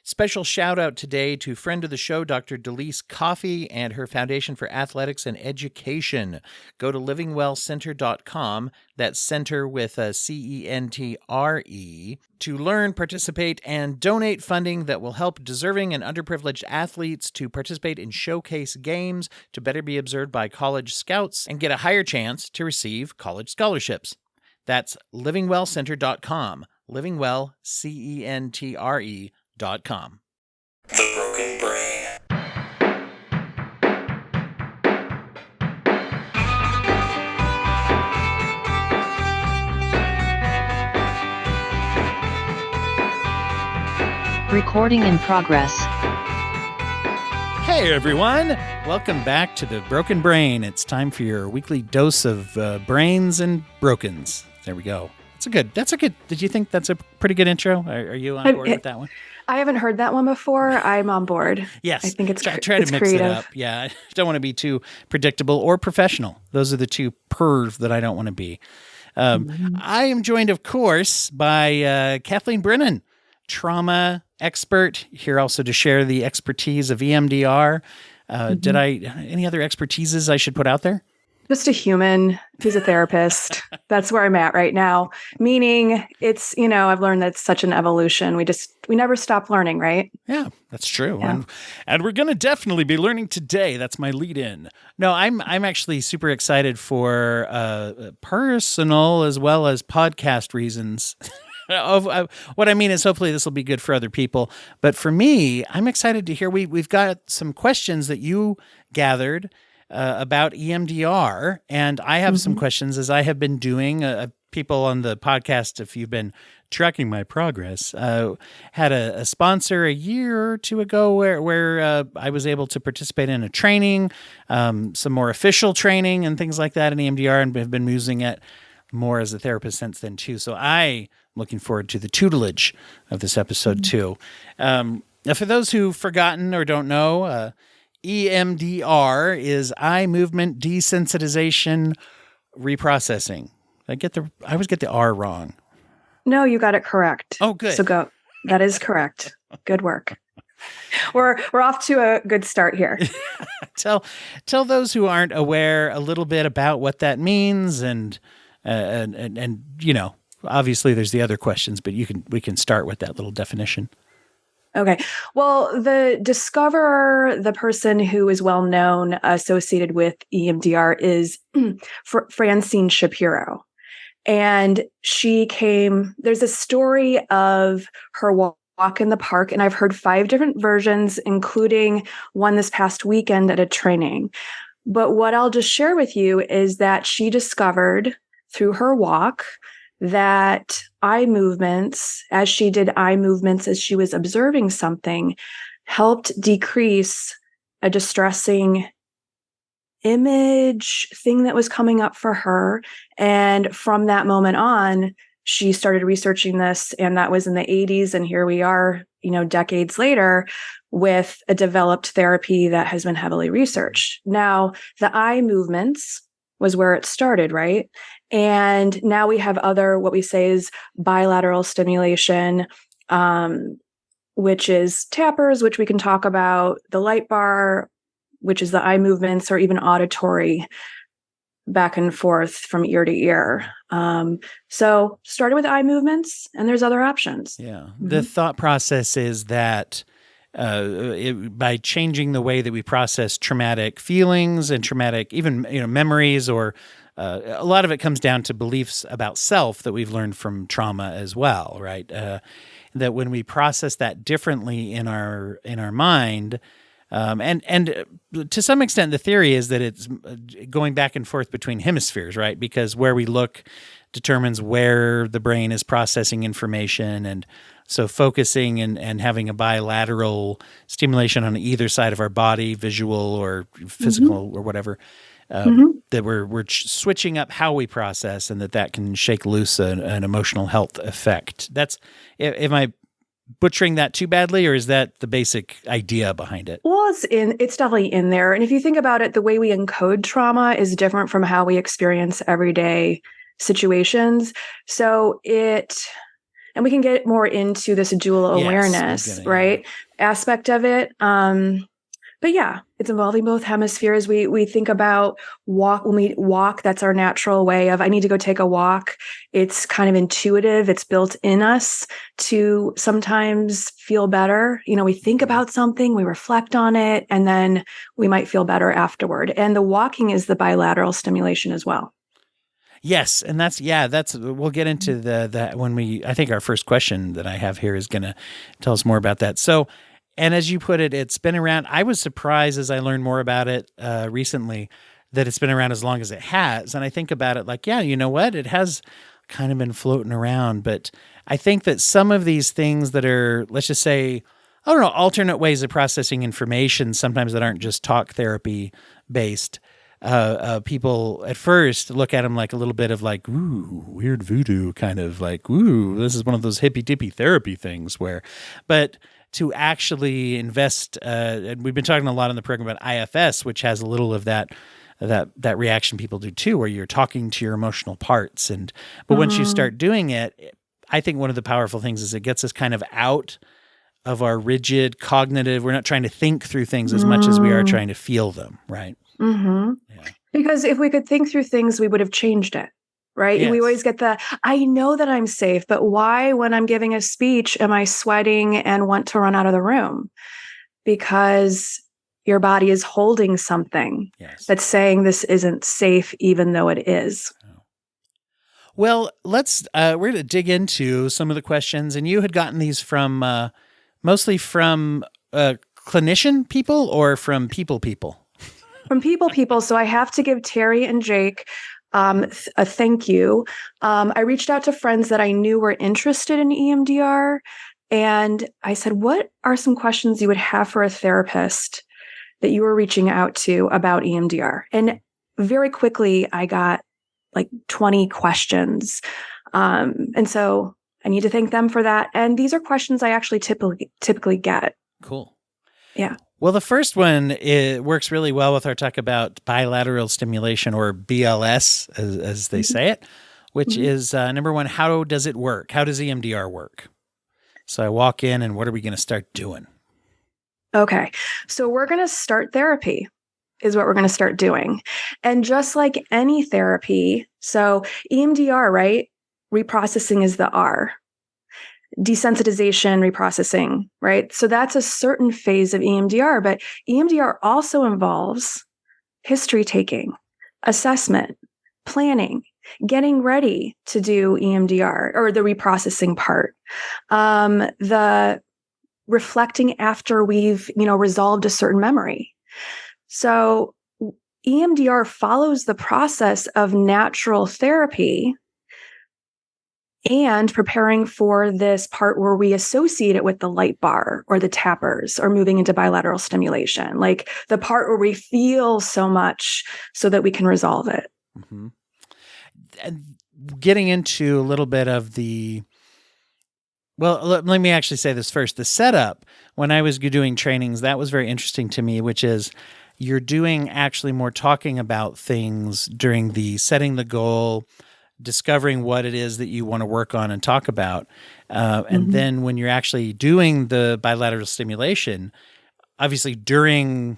Special shout out today to friend of the show, Dr. Delise Coffey, and her Foundation for Athletics and Education. Go to livingwellcenter.com, that's center with a CENTRE, to learn, participate, and donate funding that will help deserving and underprivileged athletes to participate in showcase games, to better be observed by college scouts, and get a higher chance to receive college scholarships. That's livingwellcenter.com, livingwellcentre.com. The Broken Brain. Recording in progress. Hey everyone, welcome back to The Broken Brain. It's time for your weekly dose of brains and brokens. There we go. That's a good, did you think that's a pretty good intro? Are you on board with that one? I haven't heard that one before. I'm on board. Yes. I think it's try it's to mix creative. it up. Yeah. I don't want to be too predictable or professional. Those are the two pers that I don't want to be. I am joined, of course, by Kathleen Brennan, trauma expert, here also to share the expertise of EMDR. Any other expertises I should put out there? Just a human who's a therapist. That's where I'm at right now. Meaning it's, I've learned that it's such an evolution. We never stop learning, right? Yeah, that's true. Yeah. And we're going to definitely be learning today. That's my lead in. No, I'm actually super excited for personal as well as podcast reasons. What I mean is hopefully this will be good for other people. But for me, I'm excited to hear we've got some questions that you gathered about EMDR, and I have some questions as I have been doing. People on the podcast, if you've been tracking my progress, had a sponsor a year or two ago where I was able to participate in a training, some more official training and things like that in EMDR, and have been using it more as a therapist since then too. So I'm looking forward to the tutelage of this episode too. Now, for those who've forgotten or don't know, EMDR is eye movement desensitization reprocessing. I always get the R wrong. No, you got it correct. Oh, good. So go. That is correct. Good work. We're off to a good start here. Tell those who aren't aware a little bit about what that means, and obviously there's the other questions, but we can start with that little definition. Okay. Well, the discoverer, the person who is well known associated with EMDR is Francine Shapiro. And there's a story of her walk in the park, and I've heard 5 different versions, including one this past weekend at a training. But what I'll just share with you is that she discovered through her walk that eye movements, as she was observing something, helped decrease a distressing image thing that was coming up for her. And from that moment on, she started researching this, and that was in the 80s. And here we are, decades later, with a developed therapy that has been heavily researched. Now, the eye movements was where it started, right? And now we have what we say is bilateral stimulation, which is tappers, which we can talk about, the light bar, which is the eye movements, or even auditory back and forth from ear to ear. So started with eye movements, and there's other options. Yeah. The thought process is that by changing the way that we process traumatic feelings and traumatic, even memories, or a lot of it comes down to beliefs about self that we've learned from trauma as well, right? That when we process that differently in our mind, and to some extent, the theory is that it's going back and forth between hemispheres, right? Because where we look determines where the brain is processing information. And so focusing and having a bilateral stimulation on either side of our body, visual or physical or whatever, that we're switching up how we process, and that can shake loose an emotional health effect. Am I butchering that too badly, or is that the basic idea behind it? Well, it's definitely in there. And if you think about it, the way we encode trauma is different from how we experience everyday situations. So and we can get more into this dual awareness, right? Aspect of it. But yeah, it's involving both hemispheres. We think about when we walk, that's our natural way of, I need to go take a walk. It's kind of intuitive. It's built in us to sometimes feel better. We think about something, we reflect on it, and then we might feel better afterward. And the walking is the bilateral stimulation as well. Yes. And we'll get into that when I think our first question that I have here is going to tell us more about that. So, and as you put it, it's been around. I was surprised as I learned more about it recently that it's been around as long as it has. And I think about it like, yeah, you know what? It has kind of been floating around. But I think that some of these things that are, let's just say, I don't know, alternate ways of processing information, sometimes that aren't just talk therapy based, people at first look at them like a little bit of like, ooh, weird voodoo kind of like, ooh, this is one of those hippy dippy therapy things but to actually invest, and we've been talking a lot in the program about IFS, which has a little of that reaction people do too, where you're talking to your emotional parts. But once you start doing it, I think one of the powerful things is it gets us kind of out of our rigid cognitive. We're not trying to think through things as much as we are trying to feel them, right? Yeah. Because if we could think through things, we would have changed it. Right. Yes. We always get I know that I'm safe, but why, when I'm giving a speech, am I sweating and want to run out of the room? Because your body is holding something that's saying this isn't safe, even though it is. Well, we're going to dig into some of the questions, and you had gotten these from mostly from clinician people or from people? From people. So I have to give Terry and Jake a thank you. I reached out to friends that I knew were interested in EMDR, and I said, what are some questions you would have for a therapist that you were reaching out to about EMDR? And very quickly, I got like 20 questions. And so I need to thank them for that. And these are questions I actually typically get. Cool. Yeah. Well, the first one works really well with our talk about bilateral stimulation, or BLS, as they say it, which is number one, how does it work? How does EMDR work? So I walk in, and what are we going to start doing? Okay. So we're going to start therapy is what we're going to start doing. And just like any therapy, so EMDR, right? Reprocessing is the R. Desensitization, reprocessing, right? So that's a certain phase of EMDR, but EMDR also involves history taking, assessment, planning, getting ready to do EMDR or the reprocessing part, the reflecting after we've, resolved a certain memory. So EMDR follows the process of natural therapy and preparing for this part where we associate it with the light bar or the tappers or moving into bilateral stimulation, like the part where we feel so much so that we can resolve it. Mm-hmm. And getting into a little bit of let me actually say this first. The setup, when I was doing trainings, that was very interesting to me, which is you're doing actually more talking about things during the setting the goal, discovering what it is that you want to work on and talk about. And then when you're actually doing the bilateral stimulation, obviously during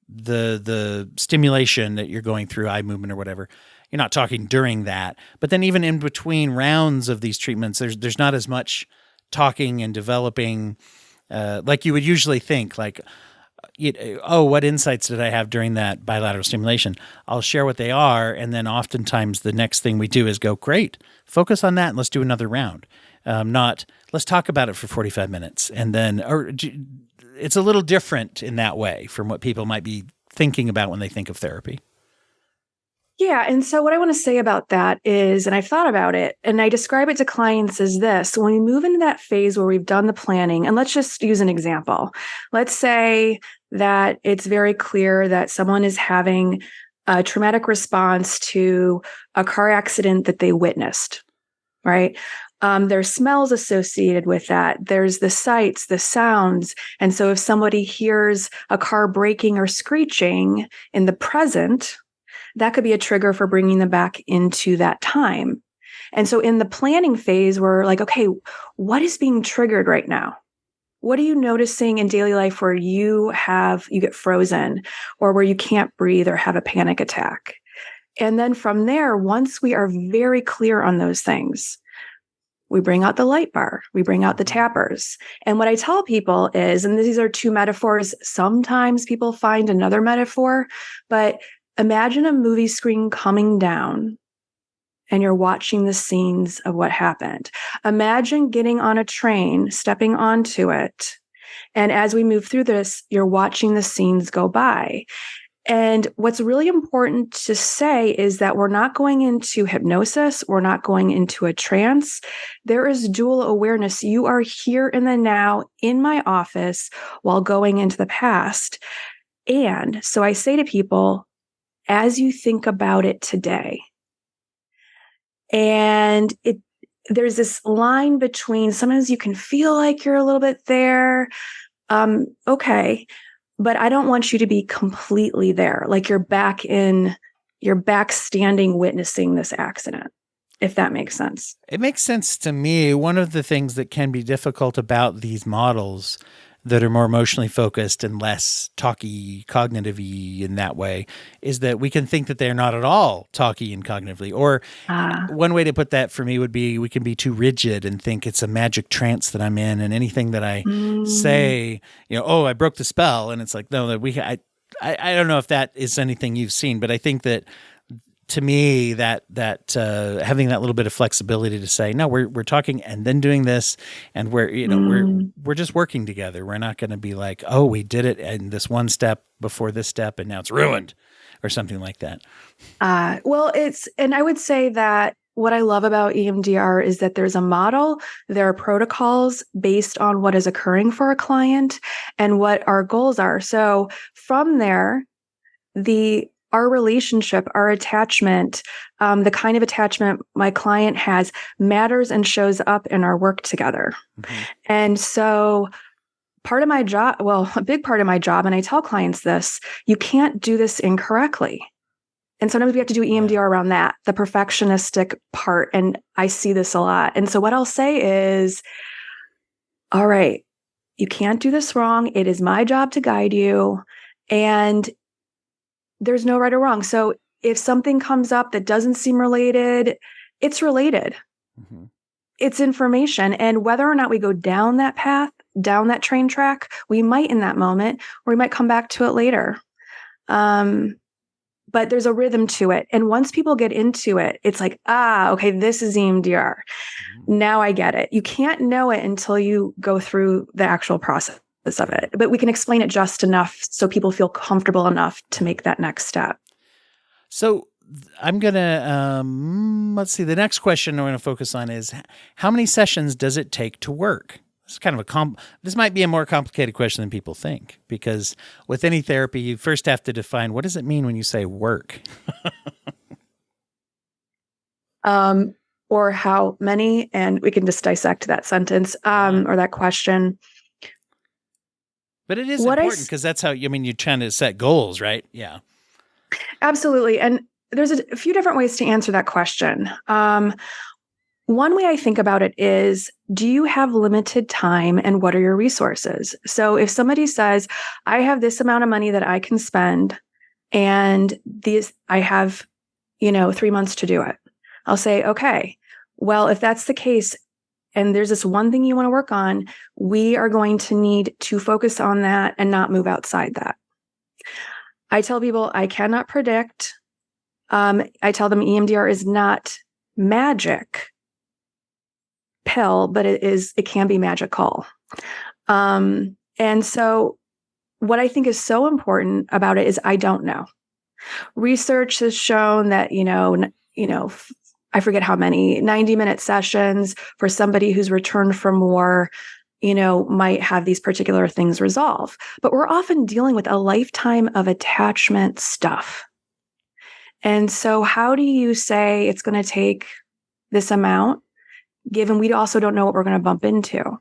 the stimulation that you're going through, eye movement or whatever, you're not talking during that. But then even in between rounds of these treatments, there's not as much talking and developing like you would usually think, like, what insights did I have during that bilateral stimulation? I'll share what they are, and then oftentimes the next thing we do is go, great, focus on that, and let's do another round. Not, let's talk about it for 45 minutes. And then, it's a little different in that way from what people might be thinking about when they think of therapy. Yeah. And so what I want to say about that is, and I've thought about it, and I describe it to clients as this: when we move into that phase where we've done the planning, and let's just use an example. Let's say that it's very clear that someone is having a traumatic response to a car accident that they witnessed, right? There's smells associated with that. There's the sights, the sounds. And so if somebody hears a car braking or screeching in the present, that could be a trigger for bringing them back into that time. And so in the planning phase, we're like, okay, what is being triggered right now? What are you noticing in daily life where you get frozen or where you can't breathe or have a panic attack? And then from there, once we are very clear on those things, we bring out the light bar, we bring out the tappers. And what I tell people is, and these are two metaphors, sometimes people find another metaphor, but imagine a movie screen coming down and you're watching the scenes of what happened. Imagine getting on a train, stepping onto it. And as we move through this, you're watching the scenes go by. And what's really important to say is that we're not going into hypnosis. We're not going into a trance. There is dual awareness. You are here in the now in my office while going into the past. And so I say to people, as you think about it today, and there's this line between sometimes you can feel like you're a little bit there. Okay. But I don't want you to be completely there. Like you're back standing, witnessing this accident, if that makes sense. It makes sense to me. One of the things that can be difficult about these models that are more emotionally focused and less talky, cognitive-y in that way is that we can think that they're not at all talky and cognitively. Or one way to put that for me would be we can be too rigid and think it's a magic trance that I'm in, and anything that I say, oh, I broke the spell, and it's like, no, I don't know if that is anything you've seen, but I think that to me, that having that little bit of flexibility to say, no, we're talking and then doing this, and we're just working together. We're not going to be like, oh, we did it in this one step before this step, and now it's ruined, or something like that. And I would say that what I love about EMDR is that there's a model, there are protocols based on what is occurring for a client and what our goals are. So from there, our relationship, our attachment, the kind of attachment my client has matters and shows up in our work together. Mm-hmm. And so part of my job, a big part of my job, and I tell clients this, you can't do this incorrectly. And sometimes we have to do EMDR around that, the perfectionistic part. And I see this a lot. And so what I'll say is, all right, you can't do this wrong. It is my job to guide you. And there's no right or wrong. So if something comes up that doesn't seem related, it's related. Mm-hmm. It's information. And whether or not we go down that path, down that train track, we might in that moment, or we might come back to it later. But there's a rhythm to it. And once people get into it, it's like, okay, this is EMDR. Mm-hmm. Now I get it. You can't know it until you go through the actual process of it, but we can explain it just enough so people feel comfortable enough to make that next step. So I'm going to, let's see, the next question I'm going to focus on is how many sessions does it take to work? This is kind of this might be a more complicated question than people think, because with any therapy, you first have to define, what does it mean when you say work? Or how many, and we can just dissect that sentence, or that question. But it is important because that's how, you're trying to set goals, right? Yeah. Absolutely. And there's a few different ways to answer that question. One way I think about it is, do you have limited time and what are your resources? So if somebody says, I have this amount of money that I can spend and I have, 3 months to do it. I'll say, okay, well, if that's the case, and there's this one thing you want to work on, we are going to need to focus on that and not move outside that. I tell people I cannot predict. I tell them EMDR is not magic pill, but it can be magical. And so what I think is so important about it is I don't know. Research has shown that, I forget how many 90-minute sessions for somebody who's returned from war, might have these particular things resolve. But we're often dealing with a lifetime of attachment stuff. And so how do you say it's going to take this amount, given we also don't know what we're going to bump into?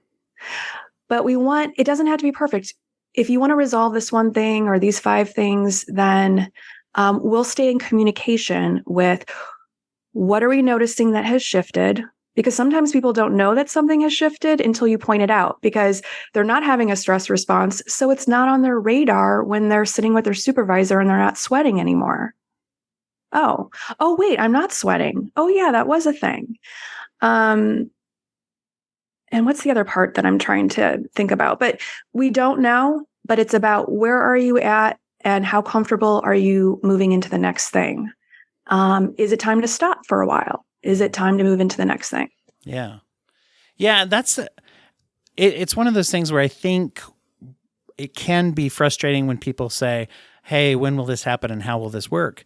But it doesn't have to be perfect. If you want to resolve this one thing or these 5 things, then we'll stay in communication with What are we noticing that has shifted? Because sometimes people don't know that something has shifted until you point it out because they're not having a stress response. So it's not on their radar when they're sitting with their supervisor and they're not sweating anymore. Oh, wait, I'm not sweating. Oh, yeah, that was a thing. And what's the other part that I'm trying to think about? But we don't know, but it's about where are you at and how comfortable are you moving into the next thing? Is it time to stop for a while? Is it time to move into the next thing? Yeah. Yeah, it's one of those things where I think it can be frustrating when people say, hey, when will this happen and how will this work?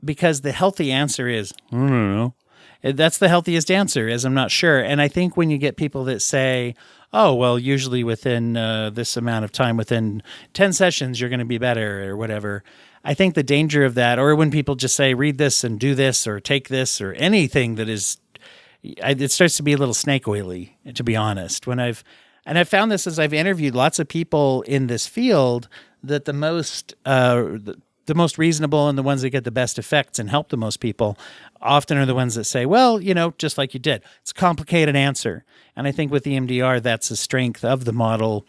Because the healthy answer is, I don't know. That's the healthiest answer is I'm not sure. And I think when you get people that say, oh, well, usually within this amount of time, within 10 sessions, you're going to be better or whatever. I think the danger of that, or when people just say, read this and do this or take this or anything that is, it starts to be a little snake oily, to be honest. I've found this as I've interviewed lots of people in this field that the most reasonable and the ones that get the best effects and help the most people often are the ones that say, well, just like you did, it's a complicated answer. And I think with EMDR, that's the strength of the model.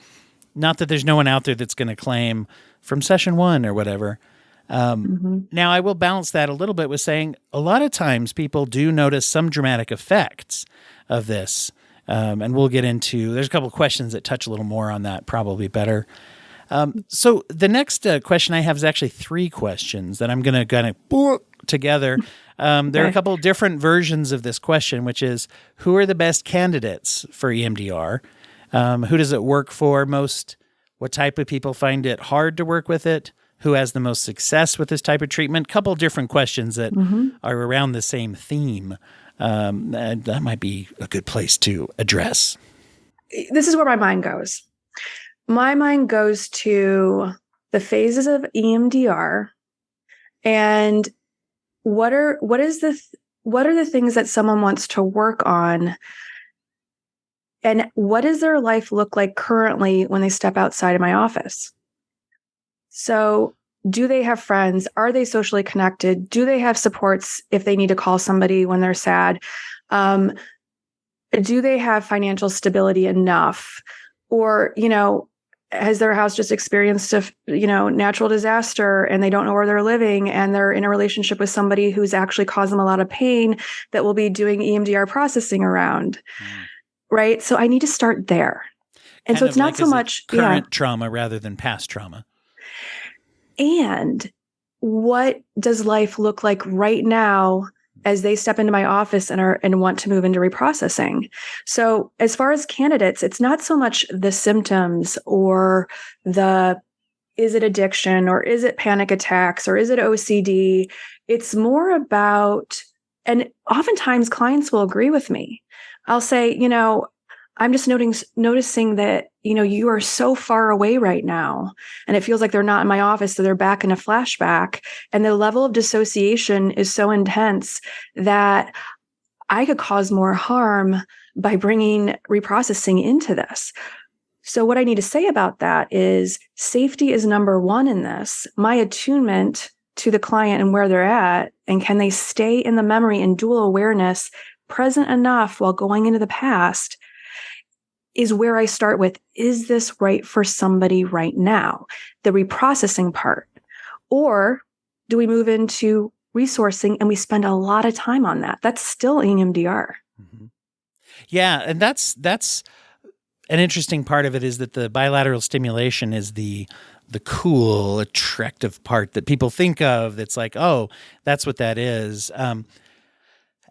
Not that there's no one out there that's going to claim from session 1 or whatever. Now, I will balance that a little bit with saying a lot of times people do notice some dramatic effects of this. And we'll get into, there's a couple of questions that touch a little more on that, probably better. So the next question I have is actually 3 questions that I'm going to kind of together. There are a couple of different versions of this question, which is, who are the best candidates for EMDR? Who does it work for most? What type of people find it hard to work with it? Who has the most success with this type of treatment? Couple different questions that are around the same theme. That might be a good place to address. This is where my mind goes. My mind goes to the phases of EMDR and what are the things that someone wants to work on, and what does their life look like currently when they step outside of my office? So do they have friends? Are they socially connected? Do they have supports if they need to call somebody when they're sad? Do they have financial stability enough? Or, has their house just experienced a, natural disaster and they don't know where they're living and they're in a relationship with somebody who's actually caused them a lot of pain that we'll be doing EMDR processing around, right? So I need to start there. And Kind so it's of not like so as much current trauma rather than past trauma. And what does life look like right now as they step into my office and want to move into reprocessing? So as far as candidates, it's not so much the symptoms or is it addiction or is it panic attacks or is it OCD? It's more about, and oftentimes clients will agree with me. I'll say, I'm just noticing that, you are so far away right now and it feels like they're not in my office. So they're back in a flashback and the level of dissociation is so intense that I could cause more harm by bringing reprocessing into this. So what I need to say about that is safety is number 1 in this. My attunement to the client and where they're at, and can they stay in the memory and dual awareness present enough while going into the past, is where I start with, is this right for somebody right now? The reprocessing part. Or do we move into resourcing and we spend a lot of time on that? That's still EMDR. Mm-hmm. Yeah, and that's an interesting part of it, is that the bilateral stimulation is the cool, attractive part that people think of. That's like, oh, that's what that is.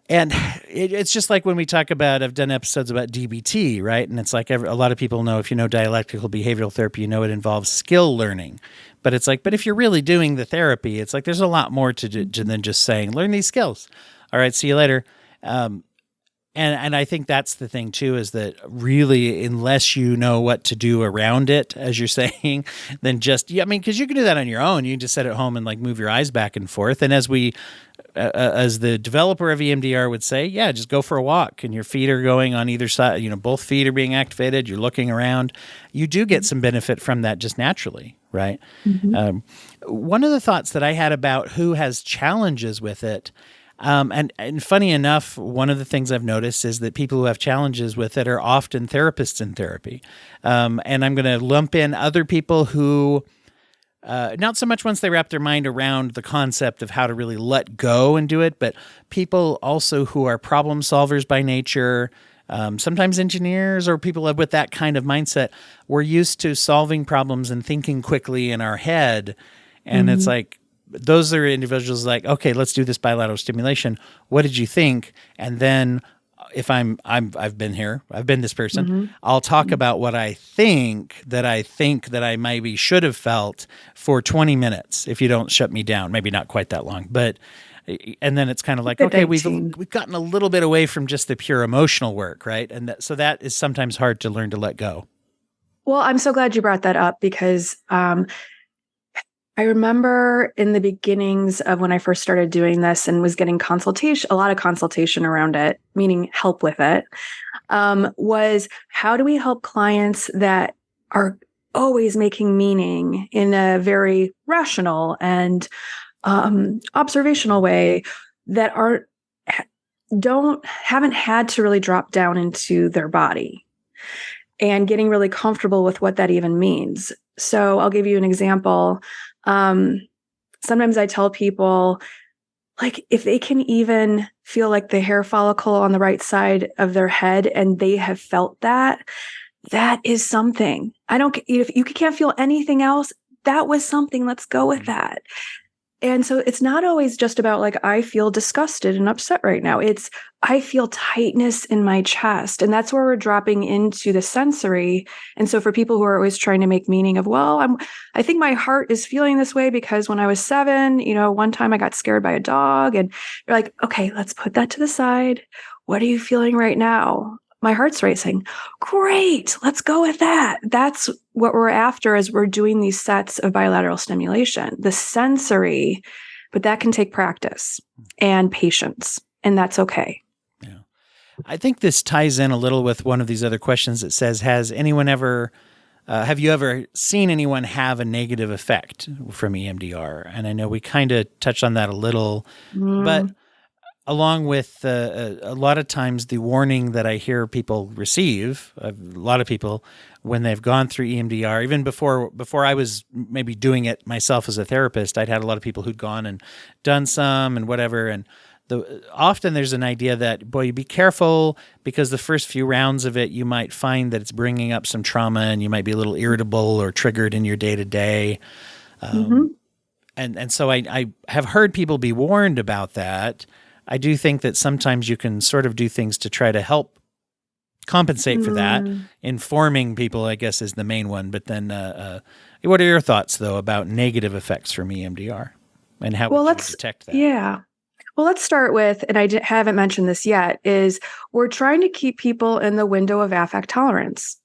And it's just like when we talk about, I've done episodes about DBT, right? And it's like a lot of people know, if you know dialectical behavioral therapy, you know it involves skill learning. But it's like, but if you're really doing the therapy, it's like there's a lot more to than just saying, learn these skills. All right, see you later. And I think that's the thing too, is that really, unless you know what to do around it, as you're saying, then just, because you can do that on your own. You can just sit at home and like move your eyes back and forth. And as the developer of EMDR would say, yeah, just go for a walk and your feet are going on either side, both feet are being activated. You're looking around. You do get some benefit from that just naturally, right? Mm-hmm. One of the thoughts that I had about who has challenges with it, And funny enough, one of the things I've noticed is that people who have challenges with it are often therapists in therapy. And I'm going to lump in other people who, not so much once they wrap their mind around the concept of how to really let go and do it, but people also who are problem solvers by nature, sometimes engineers or people with that kind of mindset. We're used to solving problems and thinking quickly in our head. And it's like, those are individuals like, okay, let's do this bilateral stimulation. What did you think? And then if I've been here, I've been this person, I'll talk about what I think that I maybe should have felt for 20 minutes if you don't shut me down. Maybe not quite that long, but, and then it's kind of like, okay, we've gotten a little bit away from just the pure emotional work, right? And so that is sometimes hard to learn to let go. Well, I'm so glad you brought that up because I remember in the beginnings of when I first started doing this and was getting a lot of consultation around it, meaning help with it, was how do we help clients that are always making meaning in a very rational and observational way that haven't had to really drop down into their body and getting really comfortable with what that even means. So I'll give you an example. Sometimes I tell people, like, if they can even feel like the hair follicle on the right side of their head and they have felt that, that is something. If you can't feel anything else, that was something. Let's go with that. And so it's not always just about like, I feel disgusted and upset right now. It's, I feel tightness in my chest. And that's where we're dropping into the sensory. And so for people who are always trying to make meaning of, well, I think my heart is feeling this way because when I was 7, one time I got scared by a dog, and you're like, okay, let's put that to the side. What are you feeling right now? My heart's racing. Great. Let's go with that. That's what we're after as we're doing these sets of bilateral stimulation, the sensory, but that can take practice and patience, and that's okay. Yeah. I think this ties in a little with one of these other questions that says, have you ever seen anyone have a negative effect from EMDR? And I know we kind of touched on that a little, but along with a lot of times the warning that I hear people receive, a lot of people, when they've gone through EMDR, even before I was maybe doing it myself as a therapist, I'd had a lot of people who'd gone and done some and whatever. And often there's an idea that, boy, you be careful because the first few rounds of it, you might find that it's bringing up some trauma and you might be a little irritable or triggered in your day-to-day. And so I have heard people be warned about that. I do think that sometimes you can sort of do things to try to help compensate for that. Informing people, I guess, is the main one. But then what are your thoughts, though, about negative effects from EMDR and how would you detect that? Yeah. Well, let's start with, and I haven't mentioned this yet, is we're trying to keep people in the window of affect tolerance.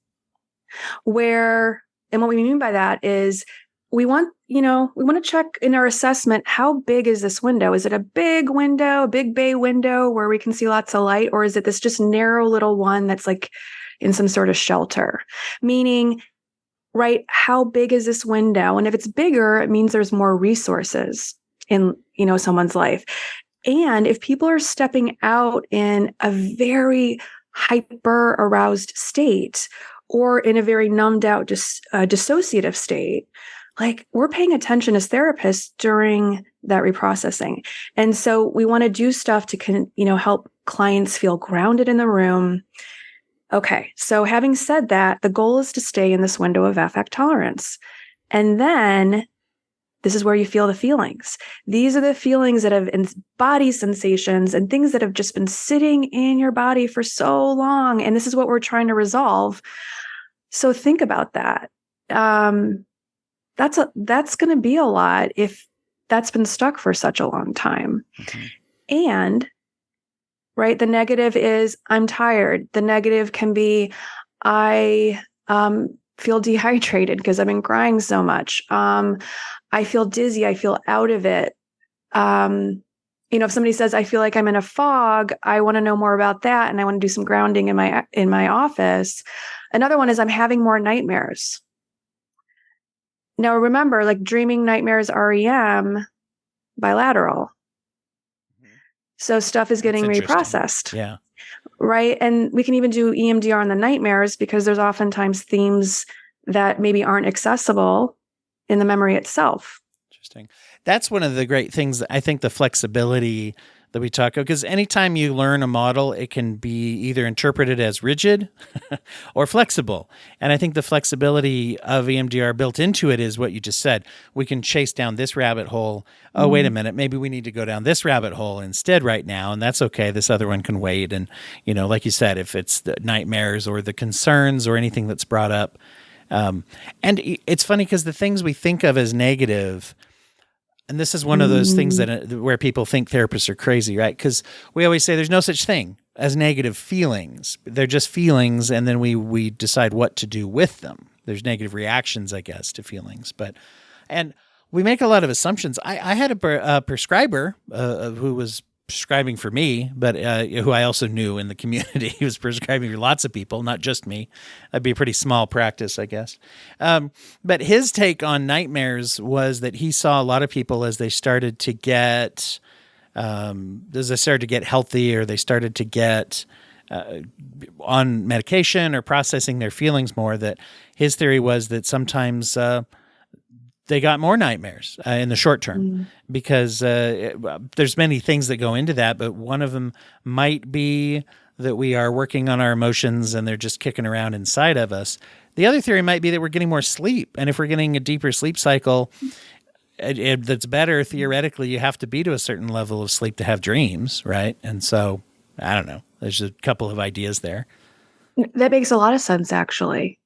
And what we mean by that is we want to check in our assessment, how big is this window? Is it a big window, a big bay window where we can see lots of light? Or is it this just narrow little one that's like in some sort of shelter? Meaning, right, how big is this window? And if it's bigger, it means there's more resources in, someone's life. And if people are stepping out in a very hyper aroused state or in a very numbed out, dissociative state, like, we're paying attention as therapists during that reprocessing. And so we want to do stuff to, help clients feel grounded in the room. Okay. So having said that, the goal is to stay in this window of affect tolerance. And then this is where you feel the feelings. These are the feelings that have body sensations and things that have just been sitting in your body for so long. And this is what we're trying to resolve. So think about that. That's going to be a lot if that's been stuck for such a long time. And right, the negative is I'm tired. The negative can be I feel dehydrated because I've been crying so much. I feel dizzy. I feel out of it. If somebody says I feel like I'm in a fog, I want to know more about that, and I want to do some grounding in my office. Another one is I'm having more nightmares. Now, remember, like dreaming nightmares, REM, bilateral. So stuff is getting That's interesting. reprocessed. Yeah. Right. And we can even do EMDR on the nightmares because there's oftentimes themes that maybe aren't accessible in the memory itself. Interesting. That's one of the great things. I think the flexibility that we talk about, because anytime you learn a model, it can be either interpreted as rigid or flexible. And I think the flexibility of EMDR built into it is what you just said. We can chase down this rabbit hole. Oh, wait a minute. Maybe we need to go down this rabbit hole instead right now. And that's okay. This other one can wait. And, like you said, if it's the nightmares or the concerns or anything that's brought up. And it's funny because the things we think of as negative, and this is one of those things that where people think therapists are crazy, right? Because we always say there's no such thing as negative feelings. They're just feelings, and then we decide what to do with them. There's negative reactions, I guess, to feelings. And we make a lot of assumptions. I had a prescriber who was prescribing for me, but who I also knew in the community. He was prescribing for lots of people, not just me. That'd be a pretty small practice, I guess. But his take on nightmares was that he saw a lot of people as they started to get healthy, or they started to get on medication or processing their feelings more, that his theory was that sometimes they got more nightmares in the short term because there's many things that go into that, but one of them might be that we are working on our emotions and they're just kicking around inside of us. The other theory might be that we're getting more sleep. And if we're getting a deeper sleep cycle, that's better. Theoretically, you have to be to a certain level of sleep to have dreams, right? And so, I don't know. There's a couple of ideas there. That makes a lot of sense, actually.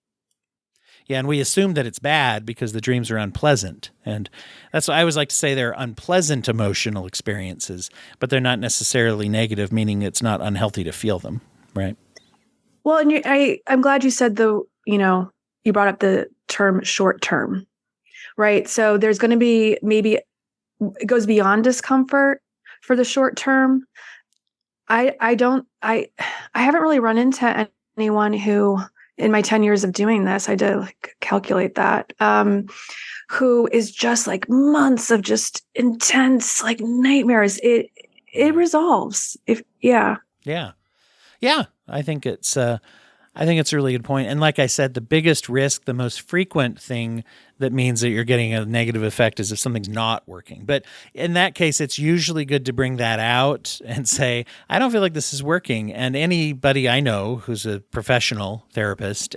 Yeah, and we assume that it's bad because the dreams are unpleasant. And that's what I always like to say, they're unpleasant emotional experiences, but they're not necessarily negative, meaning it's not unhealthy to feel them, right? Well, and I'm glad you said you brought up the term short term, right? So there's going to be, maybe it goes beyond discomfort for the short term. I haven't really run into anyone who, in my 10 years of doing this, I did calculate that, who is just like months of just intense nightmares. It resolves. Yeah. I think it's a really good point. And like I said, the biggest risk, the most frequent thing that means that you're getting a negative effect is if something's not working. But in that case, it's usually good to bring that out and say, I don't feel like this is working. And anybody I know who's a professional therapist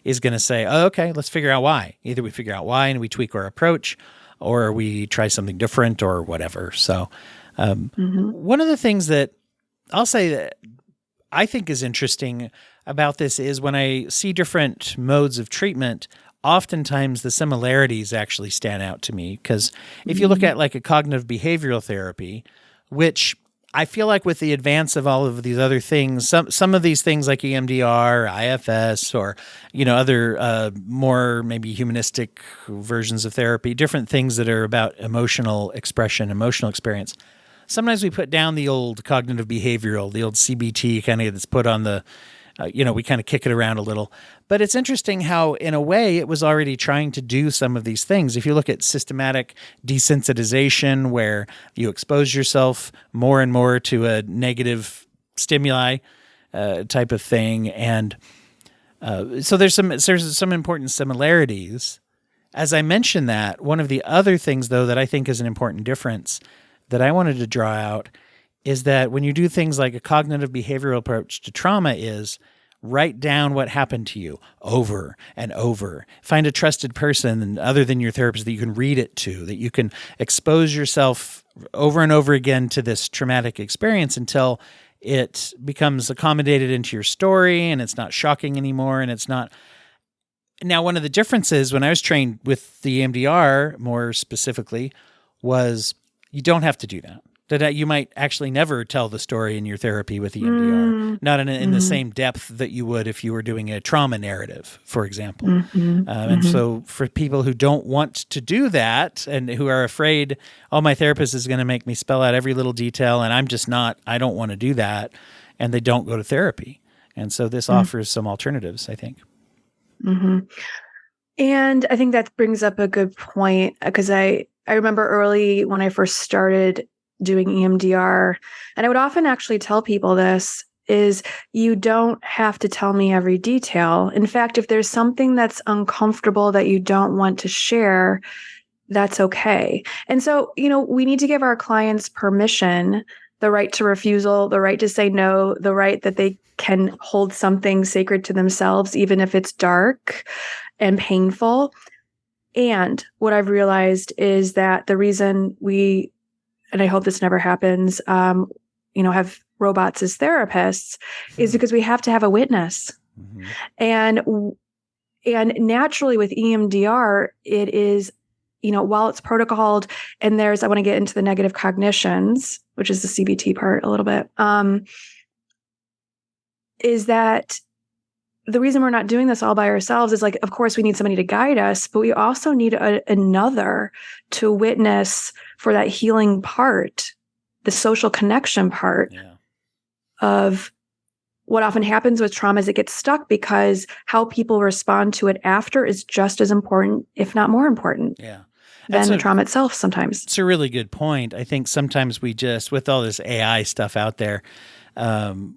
is going to say, oh, okay, let's figure out why. Either we figure out why and we tweak our approach, or we try something different or whatever. So one of the things that I'll say that I think is interesting about this is when I see different modes of treatment, oftentimes the similarities actually stand out to me. Because if you look at like a cognitive behavioral therapy, which I feel like with the advance of all of these other things, some of these things like EMDR, IFS, or other more maybe humanistic versions of therapy, different things that are about emotional expression, emotional experience. Sometimes we put down the old cognitive behavioral, the old CBT kind of that's put on the, we kind of kick it around a little. But it's interesting how, in a way, it was already trying to do some of these things. If you look at systematic desensitization, where you expose yourself more and more to a negative stimuli type of thing. And so there's some important similarities. As I mentioned that, one of the other things, though, that I think is an important difference that I wanted to draw out is that when you do things like a cognitive behavioral approach to trauma is write down what happened to you over and over. Find a trusted person other than your therapist that you can read it to, that you can expose yourself over and over again to this traumatic experience until it becomes accommodated into your story and it's not shocking anymore and it's not. Now, one of the differences when I was trained with the EMDR more specifically was you don't have to do that. That you might actually never tell the story in your therapy with EMDR, not in the same depth that you would if you were doing a trauma narrative, for example. And so for people who don't want to do that and who are afraid, oh, my therapist is going to make me spell out every little detail and I don't want to do that, and they don't go to therapy. And so this offers some alternatives, I think. And I think that brings up a good point because I remember early when I first started doing EMDR, and I would often actually tell people this, is you don't have to tell me every detail. In fact, if there's something that's uncomfortable that you don't want to share, that's okay. And so, we need to give our clients permission, the right to refusal, the right to say no, the right that they can hold something sacred to themselves, even if it's dark and painful. And what I've realized is that the reason we, and I hope this never happens, have robots as therapists is because we have to have a witness. Mm-hmm. And naturally with EMDR, it is, while it's protocoled and I want to get into the negative cognitions, which is the CBT part a little bit, is that the reason we're not doing this all by ourselves is, like, of course we need somebody to guide us, but we also need another to witness for that healing part, the social connection part. Yeah. Of what often happens with trauma is it gets stuck because how people respond to it after is just as important, if not more important. Yeah. Than the trauma itself sometimes. It's a really good point. I think sometimes we just, with all this AI stuff out there, and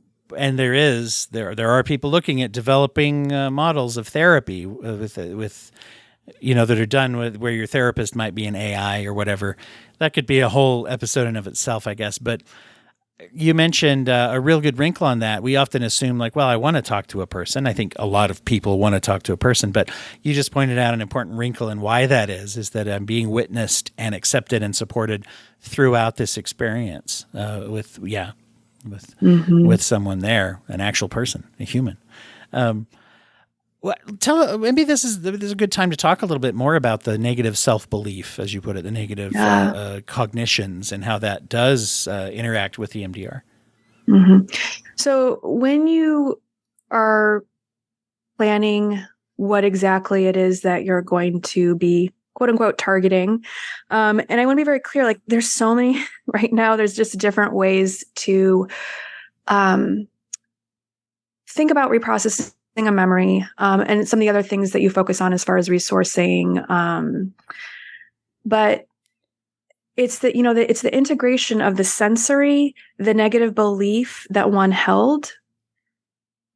there are people looking at developing models of therapy with that are done with where your therapist might be an AI or whatever. That could be a whole episode in of itself, I guess. But you mentioned a real good wrinkle on that. We often assume, like, well, I want to talk to a person. I think a lot of people want to talk to a person, but you just pointed out an important wrinkle, and why that is that I'm being witnessed and accepted and supported throughout this experience with someone there, an actual person, a human. Maybe this is a good time to talk a little bit more about the negative self-belief, as you put it, the negative cognitions, and how that does interact with EMDR. Mm-hmm. So when you are planning what exactly it is that you're going to be, quote unquote, targeting, and I want to be very clear, like, there's so many right now, there's just different ways to think about reprocessing a memory, and some of the other things that you focus on as far as resourcing. But it's the integration of the sensory, the negative belief that one held,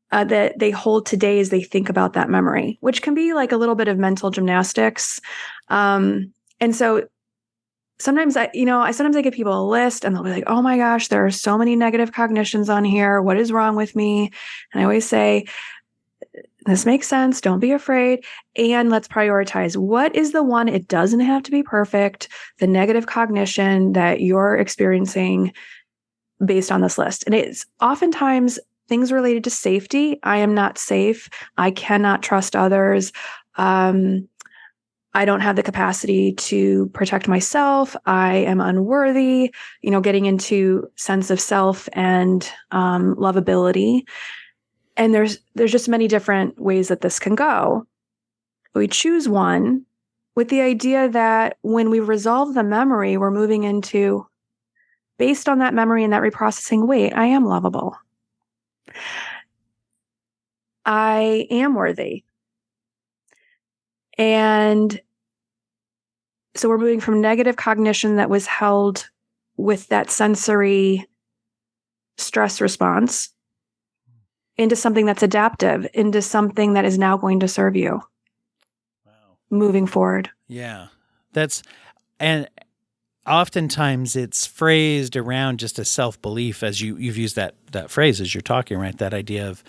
that they hold today as they think about that memory, which can be like a little bit of mental gymnastics. And so sometimes I give people a list and they'll be like, oh my gosh, there are so many negative cognitions on here. What is wrong with me? And I always say, this makes sense. Don't be afraid. And let's prioritize. What is the one? It doesn't have to be perfect. The negative cognition that you're experiencing based on this list. And it's oftentimes things related to safety. I am not safe. I cannot trust others. I don't have the capacity to protect myself. I am unworthy, getting into sense of self and lovability. And there's just many different ways that this can go. We choose one with the idea that when we resolve the memory, we're moving into, based on that memory and that reprocessing, wait, I am lovable. I am worthy. And so we're moving from negative cognition that was held with that sensory stress response into something that's adaptive, into something that is now going to serve you. Wow. Moving forward. Yeah. And oftentimes it's phrased around just a self-belief, as you've used that phrase as you're talking, right? That idea of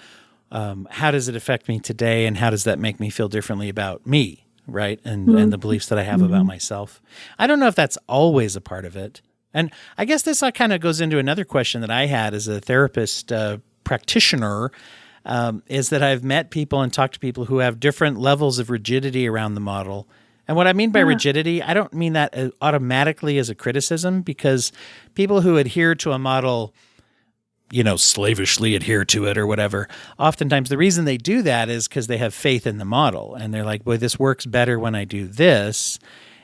how does it affect me today, and how does that make me feel differently about me, right? And the beliefs that I have about myself. I don't know if that's always a part of it. And I guess this kind of goes into another question that I had as a therapist practitioner, is that I've met people and talked to people who have different levels of rigidity around the model. And what I mean by rigidity, I don't mean that automatically as a criticism, because people who adhere to a model, slavishly adhere to it or whatever, oftentimes the reason they do that is because they have faith in the model. And they're like, boy, this works better when I do this.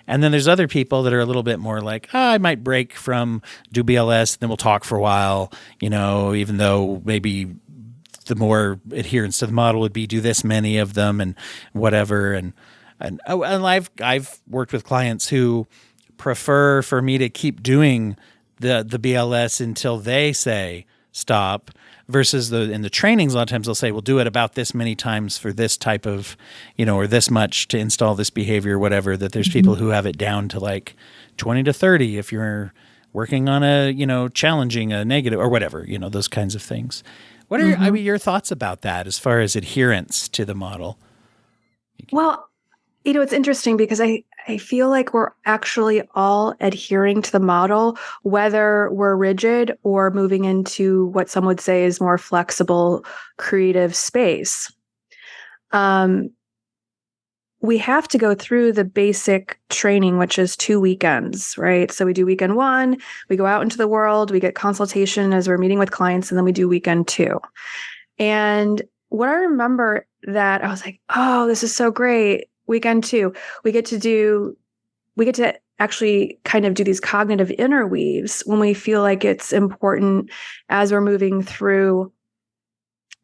And then there's other people that are a little bit more like, I might break from do BLS, then we'll talk for a while, even though maybe the more adherence to the model would be do this many of them and whatever. And I've worked with clients who prefer for me to keep doing the BLS until they say stop, versus in the trainings, a lot of times they'll say, we'll do it about this many times for this type of, or this much to install this behavior, whatever, that there's people who have it down to like 20 to 30 if you're working on challenging a negative or whatever, those kinds of things. What are your thoughts about that as far as adherence to the model? Well, it's interesting because I feel like we're actually all adhering to the model, whether we're rigid or moving into what some would say is more flexible, creative space. We have to go through the basic training, which is 2 weekends, right? So we do weekend 1, we go out into the world, we get consultation as we're meeting with clients, and then we do weekend 2. And what I remember that I was like, oh, this is so great. Weekend 2, we get to actually kind of do these cognitive interweaves when we feel like it's important as we're moving through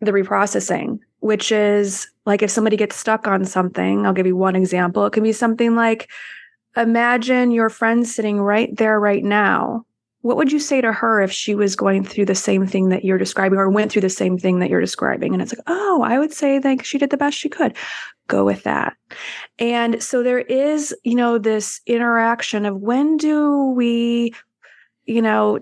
the reprocessing, which is like if somebody gets stuck on something, I'll give you one example. It can be something like, imagine your friend sitting right there right now. What would you say to her if she was going through the same thing that you're describing or went through the same thing that you're describing? And it's like, oh, I would say that she did the best she could. Go with that. And so there is, this interaction of when do we,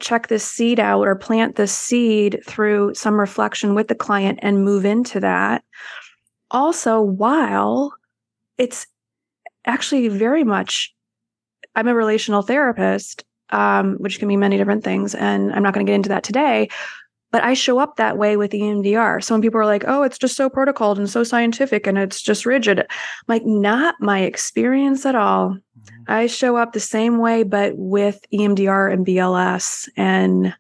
check this seed out or plant this seed through some reflection with the client and move into that. Also, while it's actually very much, I'm a relational therapist, which can mean many different things. And I'm not going to get into that today, but I show up that way with EMDR. So when people are like, oh, it's just so protocoled and so scientific and it's just rigid, I'm like, not my experience at all. Mm-hmm. I show up the same way, but with EMDR and BLS. And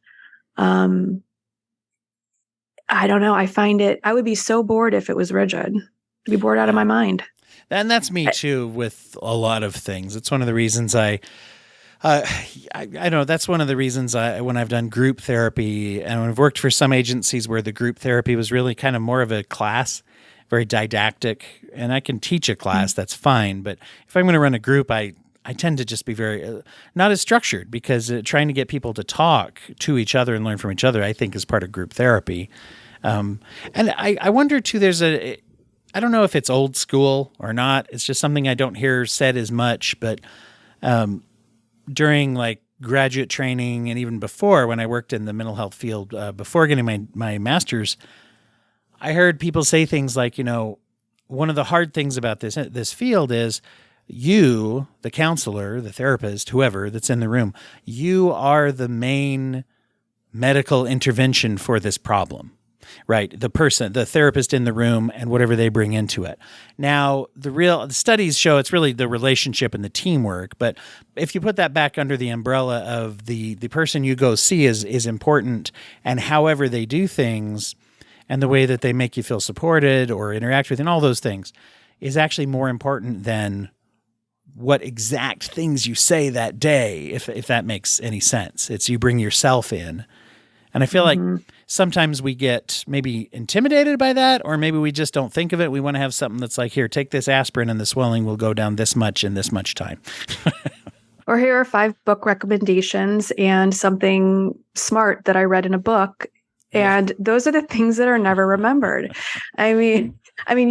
I don't know. I find I would be so bored if it was rigid. I'd be bored out of my mind. And that's me too with a lot of things. It's one of the reasons I know that's one of the reasons when I've done group therapy and when I've worked for some agencies where the group therapy was really kind of more of a class, very didactic, and I can teach a class, that's fine. But if I'm going to run a group, I tend to just be very not as structured because trying to get people to talk to each other and learn from each other, I think is part of group therapy. And I wonder too, I don't know if it's old school or not. It's just something I don't hear said as much, but during like graduate training and even before when I worked in the mental health field, before getting my master's, I heard people say things like, one of the hard things about this field is you, the counselor, the therapist, whoever that's in the room, you are the main medical intervention for this problem. Right. The therapist in the room and whatever they bring into it. Now, the studies show it's really the relationship and the teamwork. But if you put that back under the umbrella of the person you go see is important, and however they do things and the way that they make you feel supported or interact with and all those things is actually more important than what exact things you say that day, if that makes any sense. It's you bring yourself in. And I feel like sometimes we get maybe intimidated by that, or maybe we just don't think of it. We want to have something that's like, here, take this aspirin and the swelling will go down this much in this much time. Or here are 5 book recommendations and something smart that I read in a book. And those are the things that are never remembered. I mean,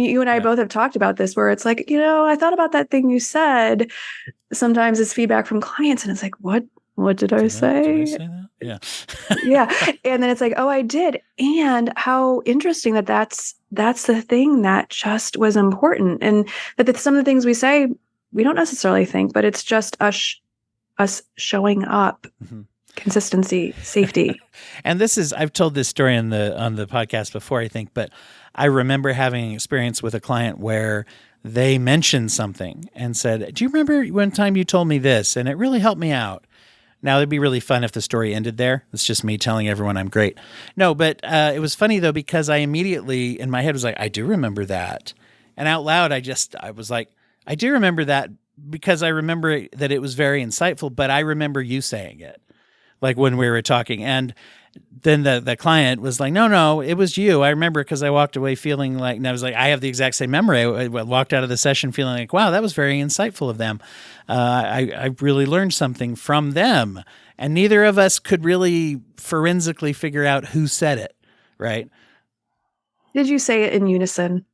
you and I both have talked about this where it's like, I thought about that thing you said. Sometimes it's feedback from clients and it's like, what did I say? Did I say that? Yeah. Yeah. And then it's like, oh, I did. And how interesting that's the thing that just was important. And that some of the things we say, we don't necessarily think, but it's just us showing up. Mm-hmm. Consistency, safety. And I've told this story on the podcast before, I think, but I remember having an experience with a client where they mentioned something and said, do you remember one time you told me this? And it really helped me out. Now, it'd be really fun if the story ended there. It's just me telling everyone I'm great. No, but it was funny, though, because I immediately, in my head, was like, I do remember that. And out loud, I was like, I do remember that because I remember that it was very insightful, but I remember you saying it, like when we were talking. And then the client was like, no, it was you. I remember because I walked away feeling like, and I was like, I have the exact same memory. I walked out of the session feeling like, wow, that was very insightful of them. I really learned something from them. And neither of us could really forensically figure out who said it, right? Did you say it in unison?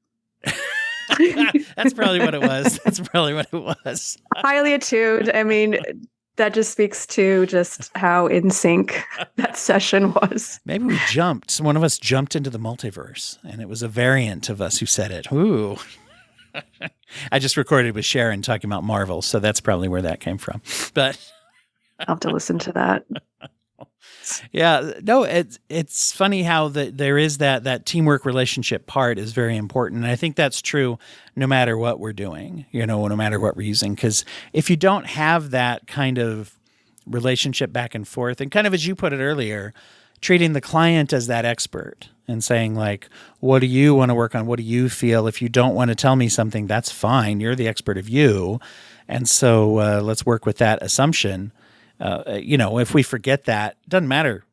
That's probably what it was. Highly attuned. I mean, that just speaks to just how in sync that session was. Maybe we jumped. One of us jumped into the multiverse, and it was a variant of us who said it. Ooh. I just recorded with Sharon talking about Marvel, so that's probably where that came from. But I'll have to listen to that. Yeah, no, it's funny how there is that teamwork relationship part is very important. And I think that's true no matter what we're doing, no matter what we're using. Because if you don't have that kind of relationship back and forth, and kind of as you put it earlier, treating the client as that expert and saying like, what do you want to work on? What do you feel? If you don't want to tell me something, that's fine. You're the expert of you. And so let's work with that assumption. If we forget that, it doesn't matter.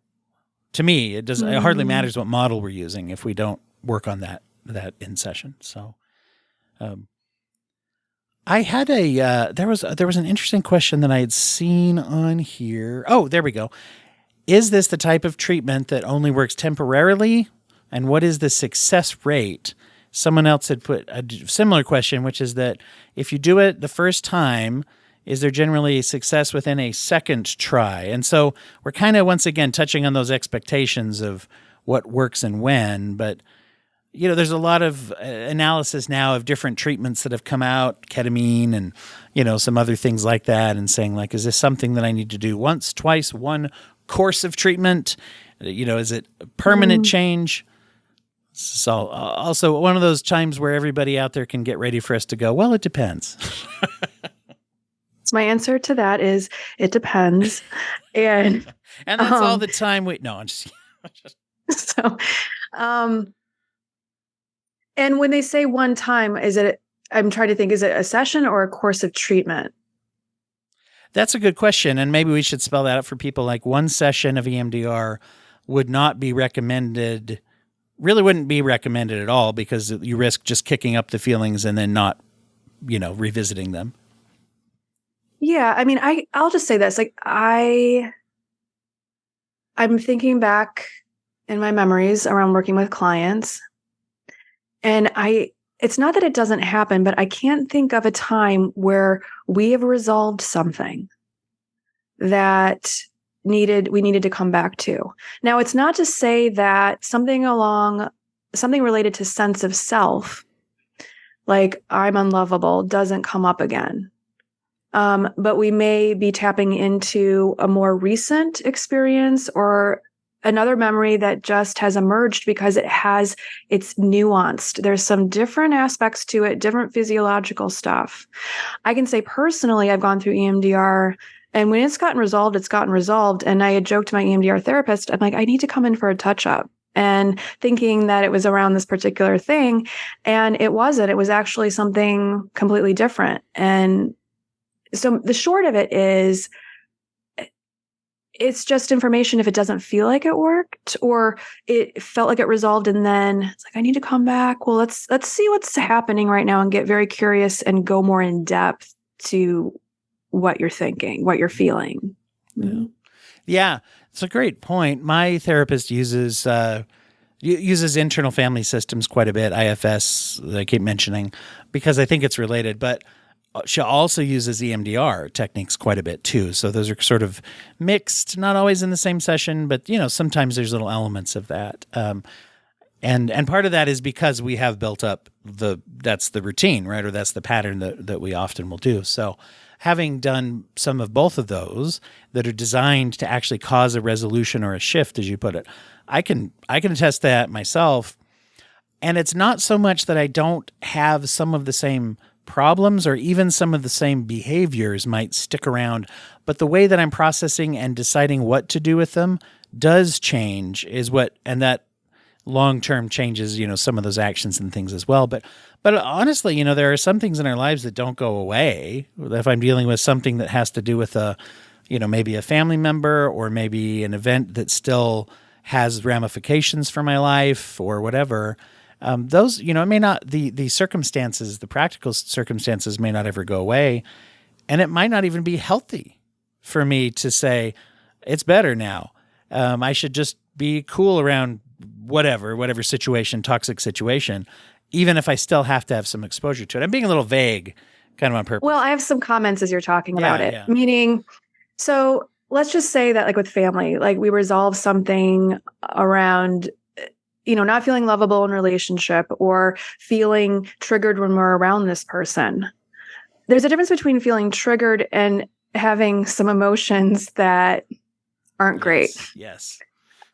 To me, it hardly matters what model we're using if we don't work on that in session. So, I had there was an interesting question that I had seen on here. Oh, there we go. Is this the type of treatment that only works temporarily? And what is the success rate? Someone else had put a similar question, which is that if you do it the first time, is there generally success within a second try? And so we're kind of, once again, touching on those expectations of what works and when. But, there's a lot of analysis now of different treatments that have come out, ketamine and, some other things like that, and saying, like, is this something that I need to do once, twice, one course of treatment? Is it a permanent change? So also one of those times where everybody out there can get ready for us to go, well, it depends. So my answer to that is it depends. And that's all the time I'm just so and when they say one time, I'm trying to think, is it a session or a course of treatment? That's a good question. And maybe we should spell that out for people. Like, one session of EMDR would not be recommended, really wouldn't be recommended at all, because you risk just kicking up the feelings and then not, revisiting them. Yeah, I mean, I'll just say this. Like, I'm thinking back in my memories around working with clients, and it's not that it doesn't happen, but I can't think of a time where we have resolved something that we needed to come back to. Now, it's not to say that something related to sense of self, like I'm unlovable, doesn't come up again. But we may be tapping into a more recent experience or another memory that just has emerged because it's nuanced. There's some different aspects to it, different physiological stuff. I can say personally, I've gone through EMDR, and when it's gotten resolved, it's gotten resolved. And I had joked to my EMDR therapist, I'm like, I need to come in for a touch-up. And thinking that it was around this particular thing. And it wasn't. It was actually something completely different. And so the short of it is, it's just information if it doesn't feel like it worked or it felt like it resolved, and then it's like, I need to come back. Well, let's see what's happening right now and get very curious and go more in depth to what you're thinking, what you're feeling. Yeah, it's a great point. My therapist uses internal family systems quite a bit, IFS, that I keep mentioning, because I think it's related. But she also uses EMDR techniques quite a bit too. So those are sort of mixed, not always in the same session, but sometimes there's little elements of that. And part of that is because we have built up that's the routine, right? Or that's the pattern that we often will do. So having done some of both of those that are designed to actually cause a resolution or a shift, as you put it, I can attest that myself. And it's not so much that I don't have some of the same problems or even some of the same behaviors might stick around, but the way that I'm processing and deciding what to do with them does change, and that long-term changes, some of those actions and things as well. But honestly, there are some things in our lives that don't go away. If I'm dealing with something that has to do with maybe a family member or maybe an event that still has ramifications for my life or whatever, those, it may not, the circumstances, the practical circumstances may not ever go away. And it might not even be healthy for me to say, it's better now. I should just be cool around whatever situation, toxic situation, even if I still have to have some exposure to it. I'm being a little vague, kind of on purpose. Well, I have some comments as you're talking about it, yeah. meaning, so let's just say that like with family, like we resolve something around, not feeling lovable in relationship or feeling triggered when we're around this person. There's a difference between feeling triggered and having some emotions that aren't great. Yes.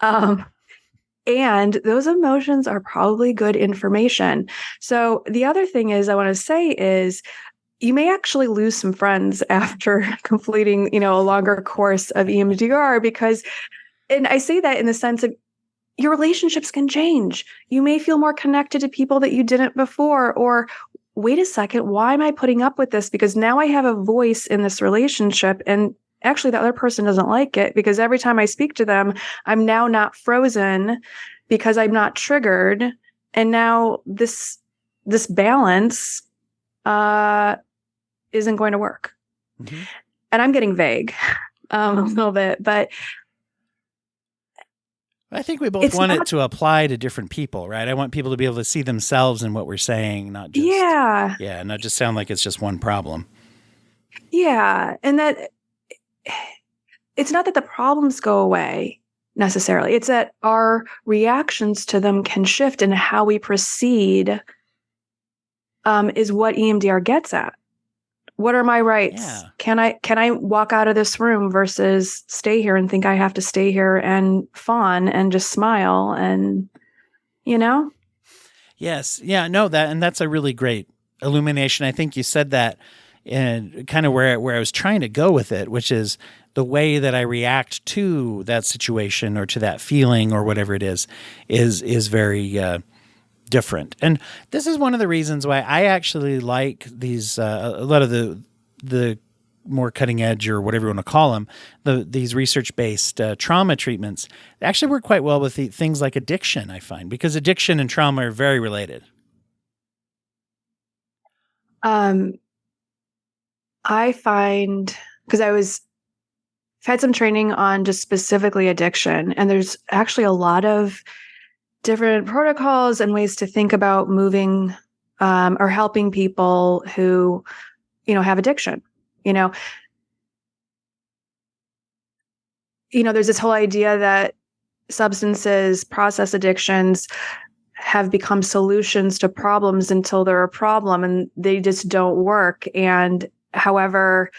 And those emotions are probably good information. So the other thing is I want to say is you may actually lose some friends after completing, a longer course of EMDR because, and I say that in the sense of your relationships can change. You may feel more connected to people that you didn't before, or wait a second, why am I putting up with this? Because now I have a voice in this relationship and actually the other person doesn't like it because every time I speak to them, I'm now not frozen because I'm not triggered. And now this balance isn't going to work. Mm-hmm. And I'm getting vague a little bit, but I think we both want it to apply to different people, right? I want people to be able to see themselves in what we're saying, not just not just sound like it's just one problem. Yeah, and that it's not that the problems go away necessarily. It's that our reactions to them can shift, and how we proceed is what EMDR gets at. What are my rights? Yeah. Can I walk out of this room versus stay here and think I have to stay here and fawn and just smile and, Yes. Yeah, no, that's a really great illumination. I think you said that and kind of where I was trying to go with it, which is the way that I react to that situation or to that feeling or whatever it is very different. And this is one of the reasons why I actually like these a lot of the more cutting edge or whatever you want to call them, these research-based trauma treatments. They actually work quite well with things like addiction, I find, because addiction and trauma are very related. I find, because I've had some training on just specifically addiction, and there's actually a lot of different protocols and ways to think about moving or helping people who, have addiction. There's this whole idea that substances, process addictions have become solutions to problems until they're a problem and they just don't work. And however,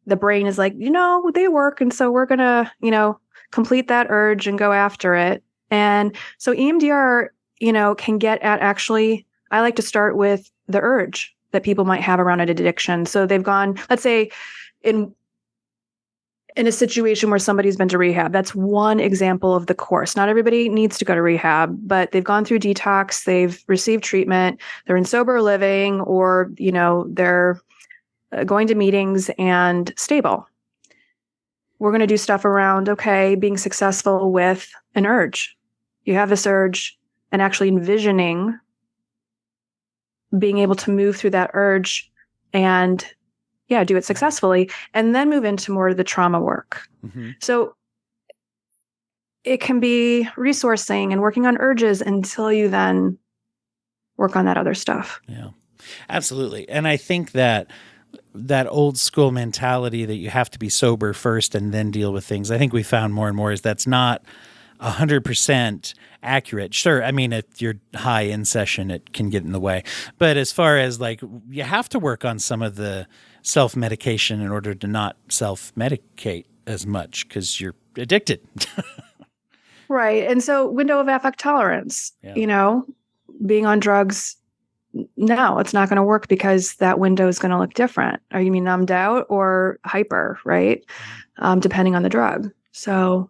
the brain is like, they work. And so we're going to, complete that urge and go after it. And so EMDR, can get at actually, I like to start with the urge that people might have around an addiction. So they've gone, let's say in a situation where somebody's been to rehab, that's one example of the course. Not everybody needs to go to rehab, but they've gone through detox, they've received treatment, they're in sober living, or, they're going to meetings and stable. We're going to do stuff around, being successful with an urge. You have this urge and actually envisioning being able to move through that urge and do it successfully, and then move into more of the trauma work. Mm-hmm. So it can be resourcing and working on urges until you then work on that other stuff. Yeah, absolutely. And I think that old school mentality that you have to be sober first and then deal with things, I think we found more and more is that's not 100% accurate. Sure, I mean, if you're high in session, it can get in the way. But as far as you have to work on some of the self-medication in order to not self-medicate as much because you're addicted. Right. And so window of affect tolerance, being on drugs, no, it's not going to work because that window is going to look different. Are you mean numbed out or hyper, right? Depending on the drug. So...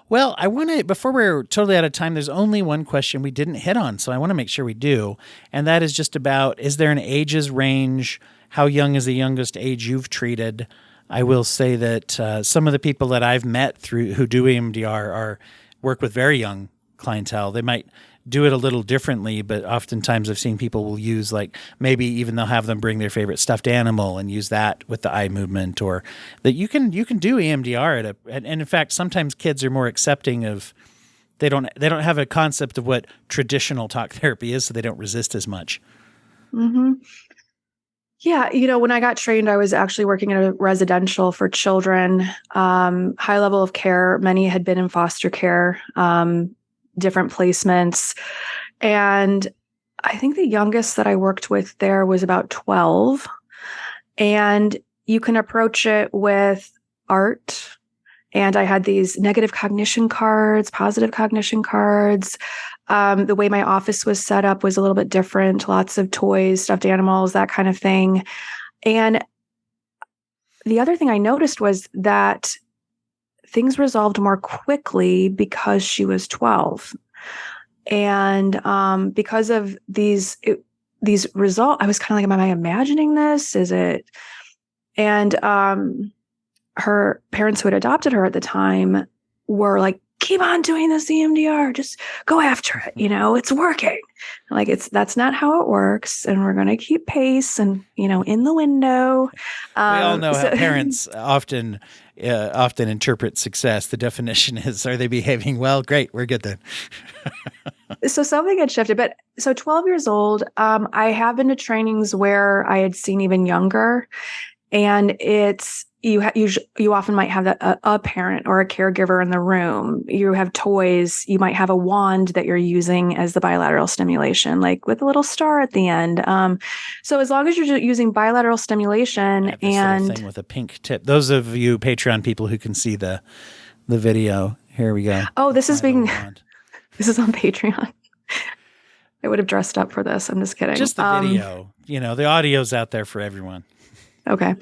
Well, I want to, before we're totally out of time, there's only one question we didn't hit on, so I want to make sure we do. And that is just about, is there an ages range? How young is the youngest age you've treated? I will say that some of the people that I've met who do EMDR are work with very young clientele. They might do it a little differently, but oftentimes I've seen people will use like maybe even they'll have them bring their favorite stuffed animal and use that with the eye movement, or that you can do EMDR and in fact sometimes kids are more accepting of they don't have a concept of what traditional talk therapy is, so they don't resist as much. Mm-hmm. Yeah, when I got trained, I was actually working in a residential for children, high level of care. Many had been in foster care, different placements. And I think the youngest that I worked with there was about 12. And you can approach it with art. And I had these negative cognition cards, positive cognition cards. The way my office was set up was a little bit different. Lots of toys, stuffed animals, that kind of thing. And the other thing I noticed was that things resolved more quickly because she was 12. And because of these results, I was kind of like, am I imagining this? Is it? And her parents who had adopted her at the time were like, keep on doing this EMDR, just go after it. It's working. Like that's not how it works. And we're going to keep pace and, in the window. We all know how parents often interpret success. The definition is, are they behaving well? Great. We're good then. So something had shifted, but so 12 years old, I have been to trainings where I had seen even younger, and it's, you often might have a parent or a caregiver in the room. You have toys. You might have a wand that you're using as the bilateral stimulation, like with a little star at the end. So as long as you're using bilateral stimulation and little thing with a pink tip. Those of you Patreon people who can see the video, here we go. Oh, this is on Patreon. I would have dressed up for this. I'm just kidding. Just the video. The audio's out there for everyone. Okay.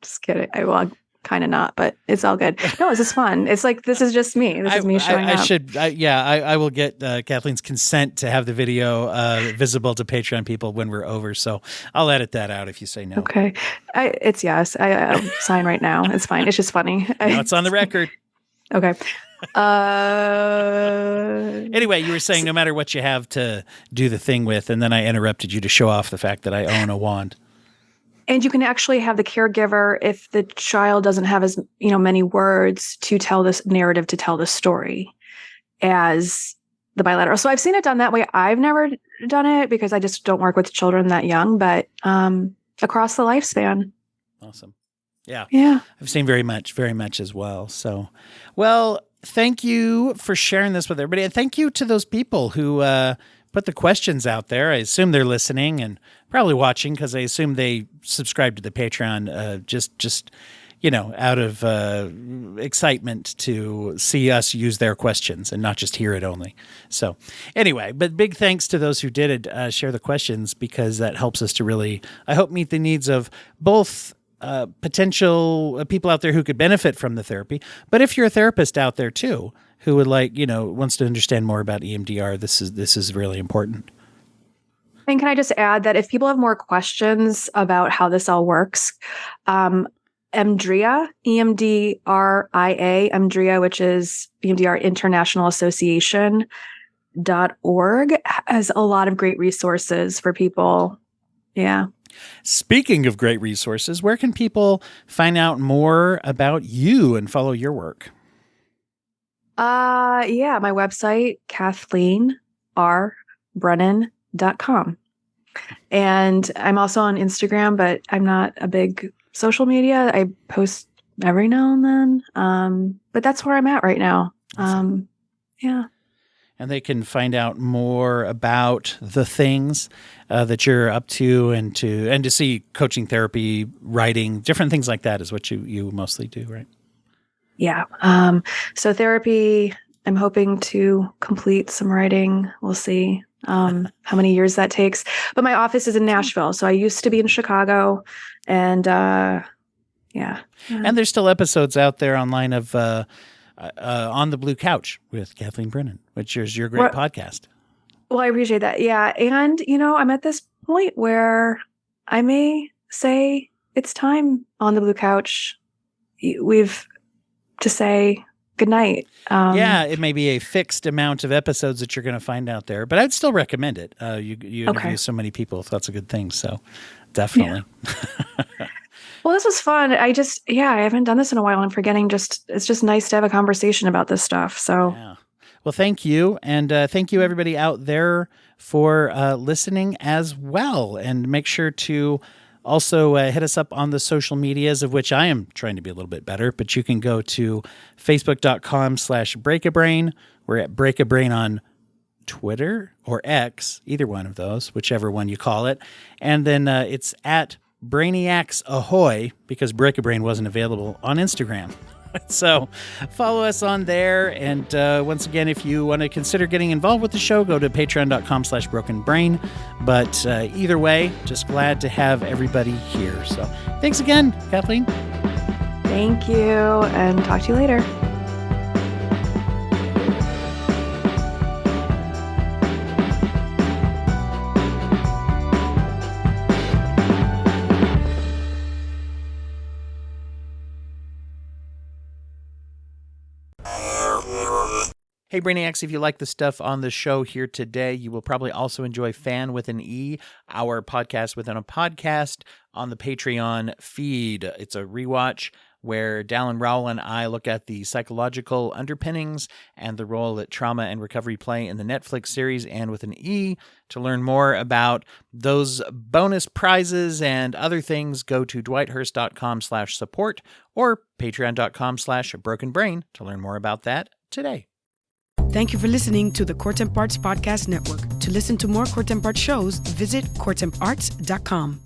Just kidding. Well, kind of not, but it's all good. No, this is fun. It's like, this is just me. This is me showing up. I will get Kathleen's consent to have the video visible to Patreon people when we're over. So I'll edit that out if you say no. Okay. It's yes. I'll sign right now. It's fine. It's just funny. No, it's on the record. Okay. Anyway, you were saying no matter what you have to do the thing with, and then I interrupted you to show off the fact that I own a wand. And you can actually have the caregiver, if the child doesn't have as many words to tell this narrative, to tell the story as the bilateral. So I've seen it done that way. I've never done it because I just don't work with children that young, but across the lifespan. Awesome. Yeah. Yeah. I've seen very much as well. So, well, thank you for sharing this with everybody. And thank you to those people who put the questions out there. I assume they're listening and probably watching, because I assume they subscribe to the Patreon just out of excitement to see us use their questions and not just hear it only. So anyway, but big thanks to those who did share the questions, because that helps us to really, I hope, meet the needs of both potential people out there who could benefit from the therapy. But if you're a therapist out there too, who would wants to understand more about EMDR, this is really important. And can I just add that if people have more questions about how this all works, EMDRIA, EMDRIA, EMDRIA, which is EMDR International Association.org, has a lot of great resources for people. Yeah. Speaking of great resources, where can people find out more about you and follow your work? Yeah, my website, KathleenRBrennan.com. And I'm also on Instagram, but I'm not a big social media. I post every now and then. But that's where I'm at right now. Yeah. And they can find out more about the things that you're up to, and to see coaching, therapy, writing, different things like that is what you mostly do, right? Yeah. So therapy, I'm hoping to complete some writing. We'll see how many years that takes. But my office is in Nashville. So I used to be in Chicago, and yeah. And there's still episodes out there online of On the Blue Couch with Kathleen Brennan, which is your great podcast. Well, I appreciate that. Yeah. And, I'm at this point where I may say it's time on the Blue Couch. We've to say good night. Yeah, it may be a fixed amount of episodes that you're going to find out there, but I'd still recommend it. You interview so many people, if that's a good thing. So definitely. Yeah. Well, this was fun. I haven't done this in a while. I'm forgetting it's just nice to have a conversation about this stuff. So, yeah. Well, thank you. And thank you, everybody out there, for listening as well. And make sure to also hit us up on the social medias, of which I am trying to be a little bit better. But you can go to facebook.com/breakabrain. We're at Breakabrain on Twitter or X, either one of those, whichever one you call it. And then it's at Brainiacs Ahoy, because Break-A-Brain wasn't available on Instagram. So follow us on there. And once again, if you want to consider getting involved with the show, go to patreon.com/brokenbrain. But either way, just glad to have everybody here. So thanks again, Kathleen. Thank you, and talk to you later. Hey, Brainiacs, if you like the stuff on the show here today, you will probably also enjoy Fan with an E, our podcast within a podcast on the Patreon feed. It's a rewatch where Dallin Rowell and I look at the psychological underpinnings and the role that trauma and recovery play in the Netflix series And with an E. To learn more about those bonus prizes and other things, go to dwighthurst.com/support or patreon.com/brokenbrain to learn more about that today. Thank you for listening to the Court and Parts Podcast Network. To listen to more Court and Parts shows, visit courtandarts.com.